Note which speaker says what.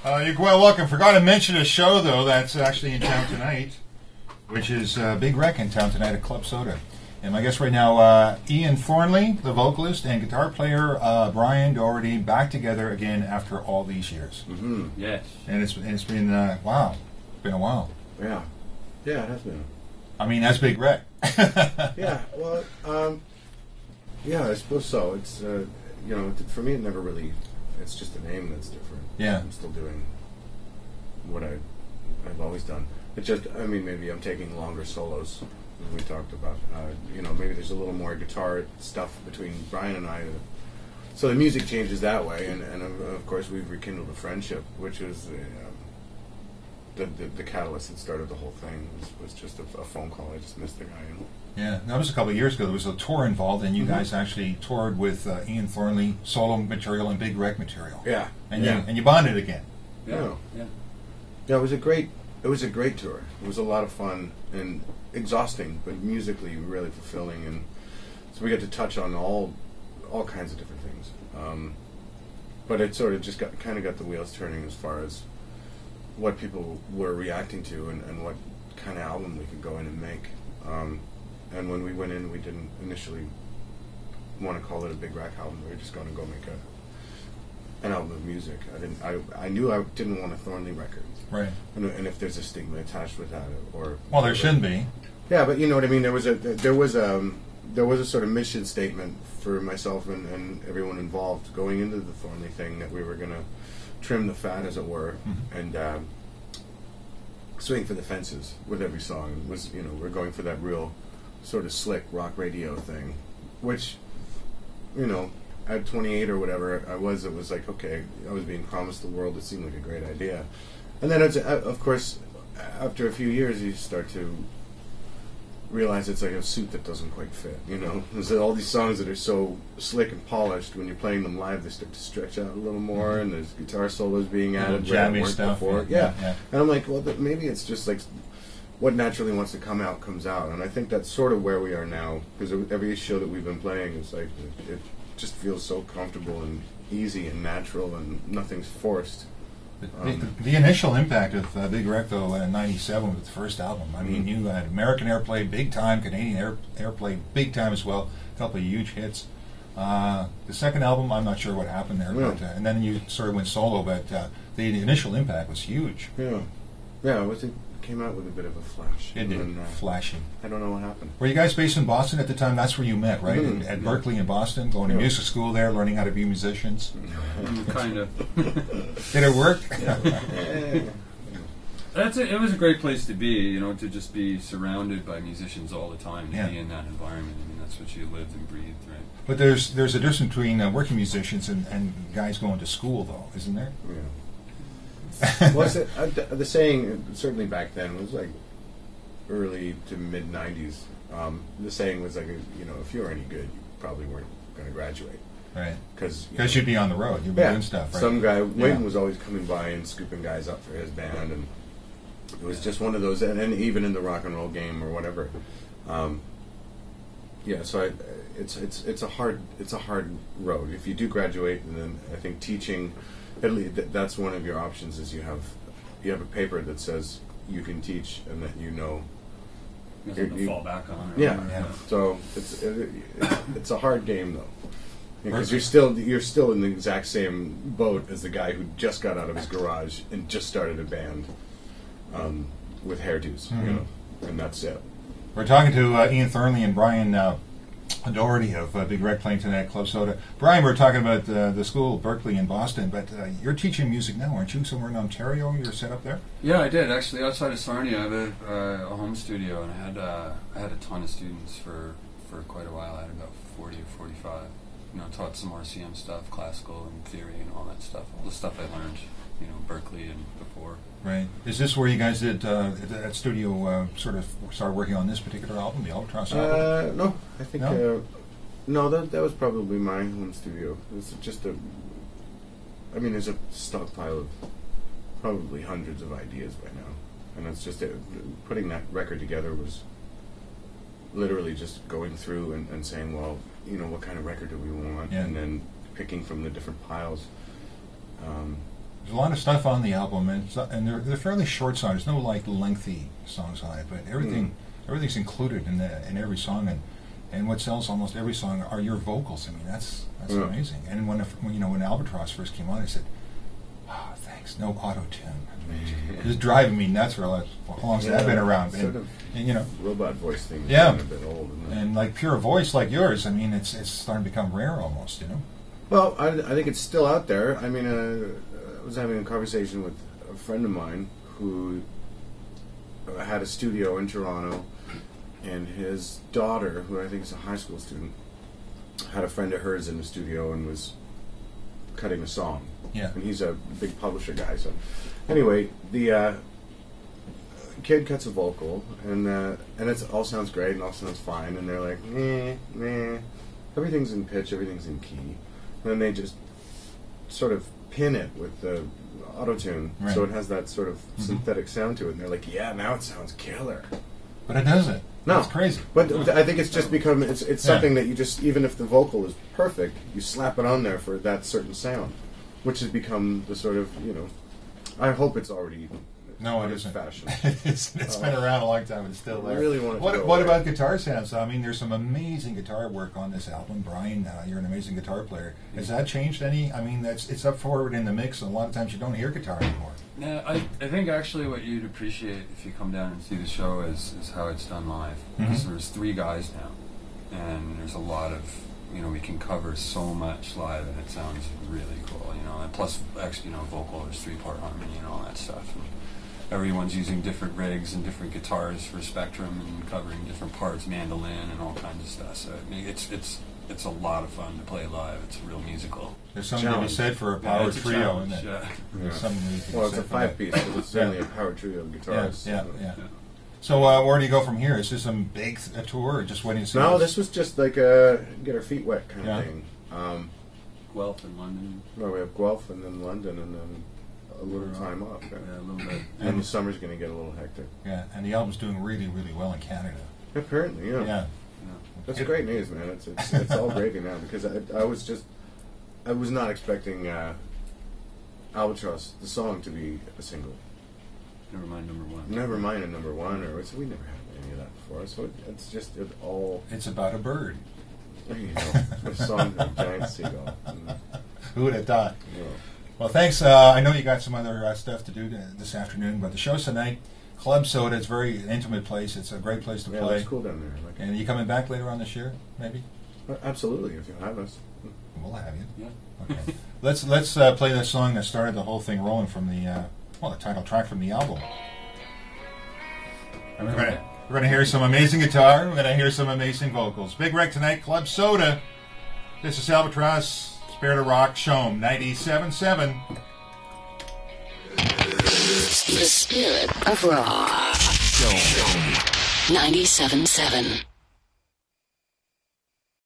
Speaker 1: You're well welcome. Forgot to mention a show, though, that's actually in town tonight, which is Big Wreck in town tonight at Club Soda. And my guest right now, Ian Thornley, the vocalist, and guitar player Brian Doherty, back together again after all these years.
Speaker 2: Mm-hmm.
Speaker 3: Yes.
Speaker 1: And it's been, wow, it's been a while.
Speaker 2: Yeah. Yeah, it has been.
Speaker 1: I mean, that's Big Wreck.
Speaker 2: Yeah, well, yeah, I suppose so. It's, for me, it never really, it's just a name that's different.
Speaker 1: Yeah.
Speaker 2: I'm still doing what I've always done. It's just, I mean, maybe I'm taking longer solos, as we talked about. Maybe there's a little more guitar stuff between Brian and I. So the music changes that way, and of course we've rekindled a friendship, which is the catalyst that started the whole thing. Was just a phone call. I just missed the guy.
Speaker 1: Yeah, that was a couple of years ago. There was a tour involved, and you guys actually toured with Ian Thornley, solo material and Big Wreck material.
Speaker 2: Yeah,
Speaker 1: and you bonded again.
Speaker 2: Yeah. It was a great tour. It was a lot of fun and exhausting, but musically really fulfilling. And so we got to touch on all kinds of different things. But it sort of just got the wheels turning as far as what people were reacting to and what kind of album we could go in and make. And when we went in, we didn't initially want to call it a Big Wreck album. We were just going to go make an album of music. I knew I didn't want a Thornley record.
Speaker 1: Right.
Speaker 2: And if there's a stigma attached with that, or
Speaker 1: well, there shouldn't be.
Speaker 2: Yeah, but you know what I mean. There was a sort of mission statement for myself and everyone involved going into the Thornley thing, that we were going to trim the fat, as it were, and swing for the fences with every song. It was, we're going for that real sort of slick rock radio thing, which, at 28 or whatever it was like, okay, I was being promised the world. It seemed like a great idea. And then, of course, after a few years, you start to realize it's like a suit that doesn't quite fit. There's all these songs that are so slick and polished. When you're playing them live, they start to stretch out a little more, and there's guitar solos being added where they weren't
Speaker 1: stuff
Speaker 2: before. Yeah. And I'm like, well, maybe it's just like what naturally wants to come out comes out, and I think that's sort of where we are now. Because every show that we've been playing is like it just feels so comfortable and easy and natural, and nothing's forced.
Speaker 1: The initial impact of Big Wreck, though, in '97 with the first album. I mean, you had American airplay big time, Canadian airplay big time as well. A couple of huge hits. The second album, I'm not sure what happened there, but and then you sort of went solo. But the initial impact was huge.
Speaker 2: Yeah. It came out with a bit of a flash.
Speaker 1: It did, flashing.
Speaker 2: I don't know what happened.
Speaker 1: Were you guys based in Boston at the time? That's where you met, right? At Berkeley in Boston, going to music school there, learning how to be musicians.
Speaker 3: Kind of.
Speaker 1: Did it work?
Speaker 3: It was a great place to be, to just be surrounded by musicians all the time, to be in that environment. I mean, that's what you lived and breathed, right?
Speaker 1: But there's a difference between working musicians and guys going to school, though, isn't there?
Speaker 2: Yeah. Well, the saying, certainly back then, was like early to mid 90s. The saying was like, if you were any good, you probably weren't going to graduate.
Speaker 1: Right.
Speaker 2: Because
Speaker 1: you'd be on the road. You'd be doing stuff, right?
Speaker 2: Some guy, Wayne was always coming by and scooping guys up for his band, and it was just one of those, and even in the rock and roll game or whatever. So it's a hard road. If you do graduate, and then I think teaching, at least that's one of your options. Is you have a paper that says you can teach, and that
Speaker 3: Nothing to fall back on.
Speaker 2: Yeah. So it's a hard game, though, because you're still in the exact same boat as the guy who just got out of his garage and just started a band with hairdos, and that's it.
Speaker 1: We're talking to Ian Thornley and Brian Doherty of Big Wreck playing tonight at Club Soda. Brian, we're talking about the school, Berkeley in Boston, but you're teaching music now, aren't you? Somewhere in Ontario, you're set up there?
Speaker 3: Yeah, I did. Actually, outside of Sarnia, I have a home studio, and I had a ton of students for quite a while. I had about 40 or 45. Taught some RCM stuff, classical and theory and all that stuff. All the stuff I learned, Berkeley and before.
Speaker 1: Right. Is this where you guys did that studio sort of started working on this particular album, the Albatross album?
Speaker 2: No, I think that was probably my home studio. It's just there's a stockpile of probably hundreds of ideas by now, and it's just putting that record together was literally just going through and saying, well, what kind of record do we want, and then picking from the different piles.
Speaker 1: There's a lot of stuff on the album, and they're fairly short songs. There's no like lengthy songs on it, but everything's included in every song, and what sells almost every song are your vocals. I mean, that's amazing. And when Albatross first came on, I said, "Oh, thanks, no auto tune." It was driving me nuts for how long has that been around? And
Speaker 2: robot voice thing.
Speaker 1: Yeah,
Speaker 2: a bit old, isn't it?
Speaker 1: and like pure voice like yours. I mean, it's starting to become rare almost.
Speaker 2: Well, I think it's still out there. I mean, I was having a conversation with a friend of mine who had a studio in Toronto, and his daughter, who I think is a high school student, had a friend of hers in the studio and was cutting a song.
Speaker 1: Yeah.
Speaker 2: And he's a big publisher guy, so... Anyway, the kid cuts a vocal, and it all sounds great and all sounds fine, and they're like, meh, everything's in pitch, everything's in key. And then they just sort of pin it with the auto-tune, so it has that sort of synthetic sound to it, and they're like, yeah, now it sounds killer.
Speaker 1: But it doesn't.
Speaker 2: No.
Speaker 1: It's crazy.
Speaker 2: But I think it's just become, it's something that you just, even if the vocal is perfect, you slap it on there for that certain sound, which has become the sort of, I hope it's already
Speaker 1: no, it isn't.
Speaker 2: Fashion.
Speaker 1: It's been around a long time and it's still there.
Speaker 2: I really want it to
Speaker 1: What about guitar sounds? I mean, there's some amazing guitar work on this album. Brian, you're an amazing guitar player. Has that changed any? I mean, it's up forward in the mix, and a lot of times you don't hear guitar anymore.
Speaker 3: Yeah, I think actually what you'd appreciate if you come down and see the show is how it's done live. Because there's 3 guys now, and there's a lot of, we can cover so much live, and it sounds really cool, and plus, vocal, there's 3-part harmony and all that stuff. And everyone's using different rigs and different guitars for spectrum and covering different parts, mandolin and all kinds of stuff. So it's a lot of fun to play live. It's real musical.
Speaker 1: There's something to be said for a power trio, isn't it?
Speaker 3: Yeah.
Speaker 2: Well, it's a 5-piece, but it's certainly a power trio of guitars.
Speaker 1: Yeah. So where do you go from here? Is this some big tour, or just waiting to see?
Speaker 2: No, this was just like a get our feet wet kind of thing.
Speaker 3: Guelph and London.
Speaker 2: No, we have Guelph and then London and then a little time off.
Speaker 3: Yeah, a little bit.
Speaker 2: And the summer's going to get a little hectic.
Speaker 1: Yeah, and the album's doing really, really well in Canada.
Speaker 2: Apparently, yeah. That's great news, man. It's all gravy now, because I was not expecting Albatross, the song, to be a single.
Speaker 3: Never mind number 1.
Speaker 2: Never mind a number 1, we never had any of that before. So it's just all.
Speaker 1: It's about a bird.
Speaker 2: A song of a giant seagull.
Speaker 1: Who would have thought?
Speaker 2: Yeah.
Speaker 1: Well, thanks. I know you got some other stuff to do this afternoon, but the show's tonight. Club Soda. It's a very intimate place. It's a great place to play.
Speaker 2: It's cool down there.
Speaker 1: And are you coming back later on this year, maybe?
Speaker 2: Absolutely, if you'll have us.
Speaker 1: We'll have you.
Speaker 3: Yeah.
Speaker 1: Okay. Let's play that song that started the whole thing rolling from the title track from the album. We're going to hear some amazing guitar. We're going to hear some amazing vocals. Big Wreck tonight, Club Soda. This is Albatross, Spirit of Rock, Shome, 97.7.
Speaker 4: The Spirit of Rock. 97.7.